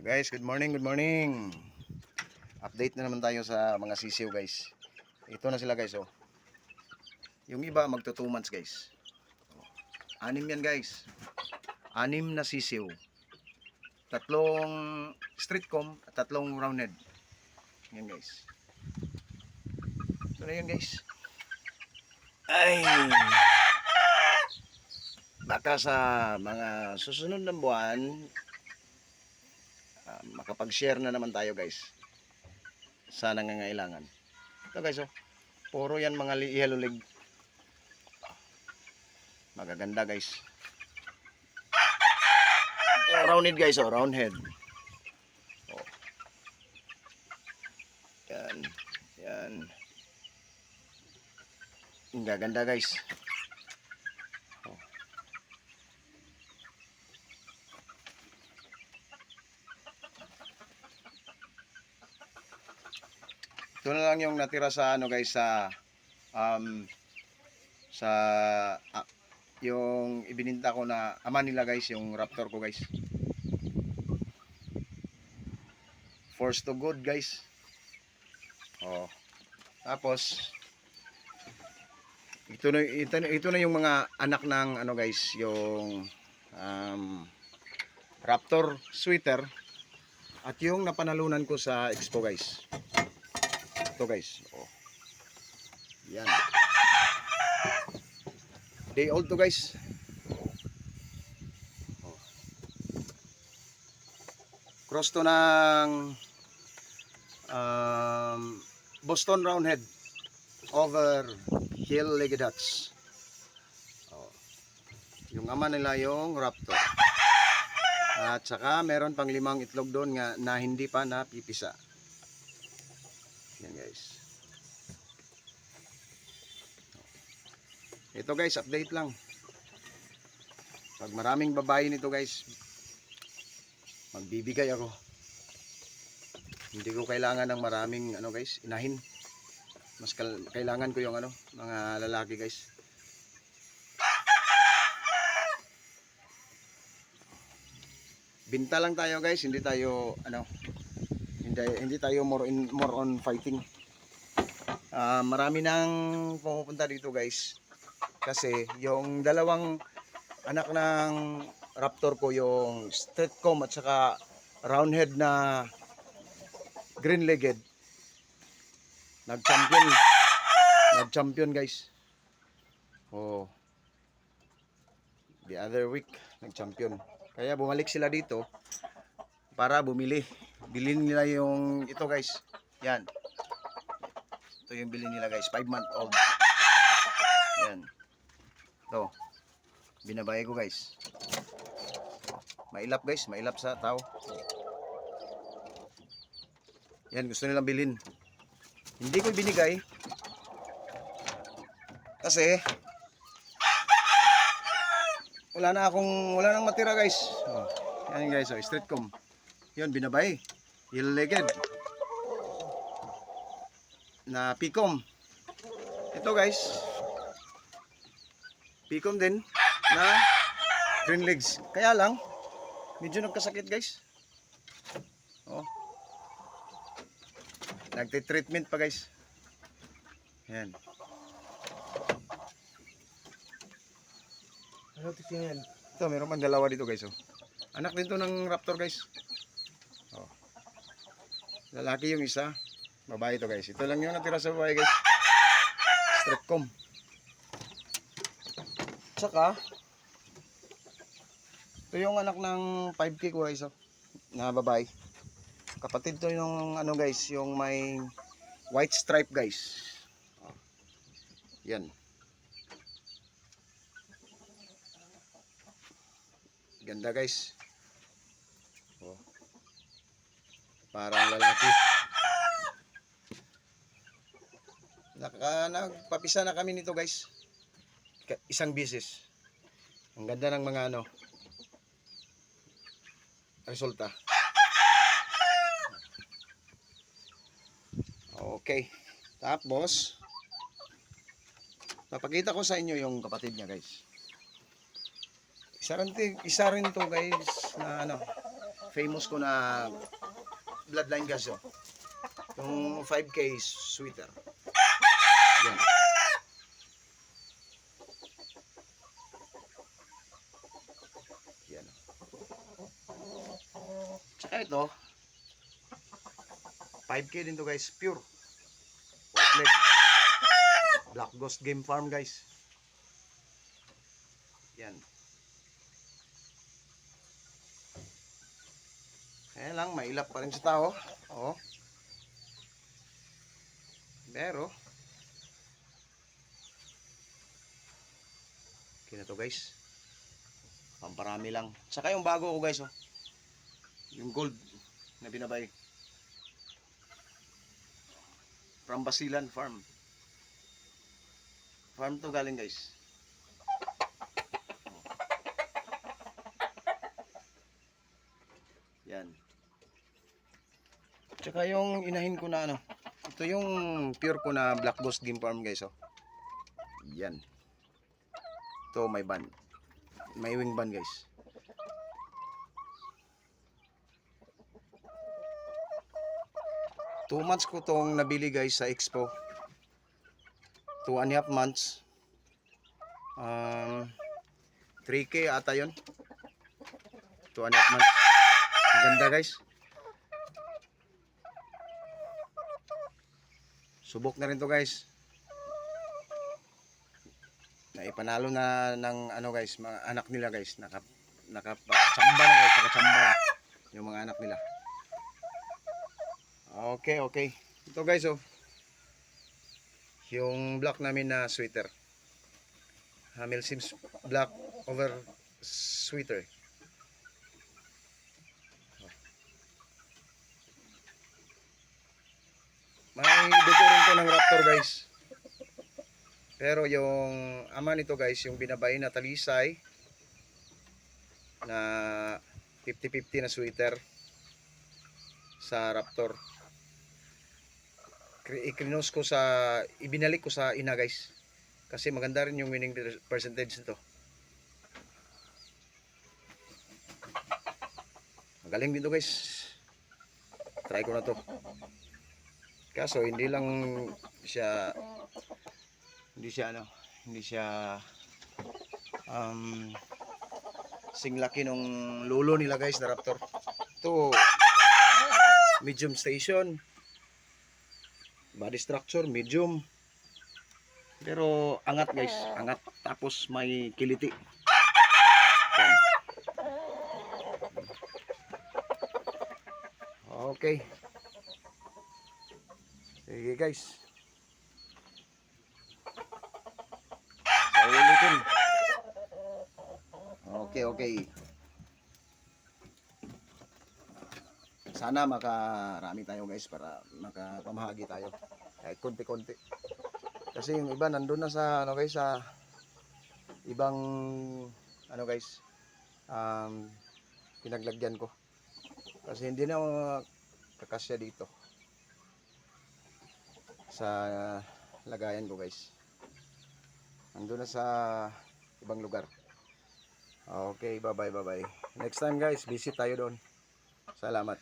Hey guys, good morning, good morning. Update na naman tayo sa mga sisiw guys. Ito na sila guys oh. Yung iba magto 2 months guys. Anim yan guys. Anim na sisiw. Tatlong street comb at tatlong roundhead. Yan guys. Ito na yan guys. Ay. Baka sa mga susunod na buwan makapag-share na naman tayo guys sa nangangailangan. Ito guys oh, puro yan mga yellow leg. Magaganda guys. Roundhead guys oh, roundhead. Oh. Yan, yan. Ang gaganda guys. Oh. Ito na lang yung natira sa ano guys sa yung ibininta ko na ama nila guys, yung raptor ko guys. Forced to good guys. Oh. Tapos ito na yung mga anak ng ano guys, yung raptor sweater at yung napanalunan ko sa expo guys. Ito guys, oh. Yan. Day old to guys. Oh. Cross to ng Boston Roundhead over Hill-Legged Dutch. Oh. Yung ama nila yung raptor. At saka meron pang 5 itlog doon nga na hindi pa napipisa. Yan guys. Ito guys, update lang. Pag maraming babae nito guys, magbibigay ako. Hindi ko kailangan ng maraming ano guys, inahin. Mas kailangan ko yung ano, mga lalaki guys. Binta lang tayo guys, hindi tayo ano, hindi tayo more on fighting. Marami nang pumupunta dito guys. Kasi yung dalawang anak ng raptor ko, yung street comb at saka roundhead na green-legged, nag-champion guys. Oh. The other week nag-champion. Kaya bumalik sila dito para bumili. Bilhin nila yung ito guys. Yan. Ito yung bilhin nila guys, 5-month-old. Yan. Ito. Binabae ko guys. Mailap guys, mailap sa tao. Yan, gusto nilang bilhin. Hindi ko binigay kasi wala nang matira guys. Oh, yan guys, oh, street comb. Yun, binabay. Hill-legged na picom. Ito guys, picom din na green legs. Kaya lang medyo nagkasakit guys. Oh. Nagte-treatment pa guys. Yan. Ano tingin? Ito, meron pang dalawa dito guys. Oh. Anak din to ng raptor guys. Oh. Lalaki yung isa. Babae to guys. Ito lang yung natira sa babae guys. Street comb. Tsaka ito yung anak ng 5K ko guys. Oh. Na babae. Kapatid to yung ano guys, yung may white stripe guys. Oh. Yan. Ganda guys. Oh. Parang lalaki. Nagpapisa na kami nito guys. Isang bisis. Ang ganda ng mga ano resulta. Okay. Tapos papakita ko sa inyo yung kapatid niya guys. Isa rin to guys na ano, famous ko na bloodline guys, oh. Yung 5K sweater. Yan. Yan. Tsaka ito, 5K din to guys, pure. White leg. Black Ghost Game Farm guys. Yan. Kaya lang, mailap pa rin sa tao. Oo. Pero, okay na to guys. Pamparami lang. Saka yung bago ko guys, oh. Yung gold na binabay. From Basilan Farm. Farm to galing guys. Yan. Tsaka yung inahin ko na ano. Ito yung pure ko na Black Ghost Game Farm guys, oh. Yan. Ito may band. May wing band guys. Two months ko tong nabili guys sa Expo. 2.5 months. 3K ata yun. 2.5 months. Ang ganda guys. Subok na rin to guys. Naipanalo na ng ano guys, mga anak nila guys. Nakachamba na guys, nakachamba na yung mga anak nila. Okay, okay. Ito guys, oh. Yung black namin na sweater. Hamil Sims black over sweater. May dugo rin to ng Raptor guys. Pero yung ama nito guys, yung binabay na talisay na 50-50 na sweater sa Raptor. Ikrinos ko ibinalik ko sa ina guys. Kasi maganda rin yung winning percentage nito. Magaling din to guys. Try ko na to. Kaso hindi siya singlaki nung lolo nila guys na Raptor. Ito medium station. Body structure medium. Pero angat guys, angat tapos may kiliti. Yan. Okay. Sige guys. So, ulitin. Okay, okay. Sana makarami tayo guys para makapamahagi tayo. Kahit konti-konti. Kasi yung iba nandun na sa ano guys, sa ibang ano guys, pinaglagyan ko. Kasi hindi na kakasya dito sa lagayan ko guys. Nandun na sa ibang lugar. Okay, bye bye. Next time guys, visit tayo doon. Salamat.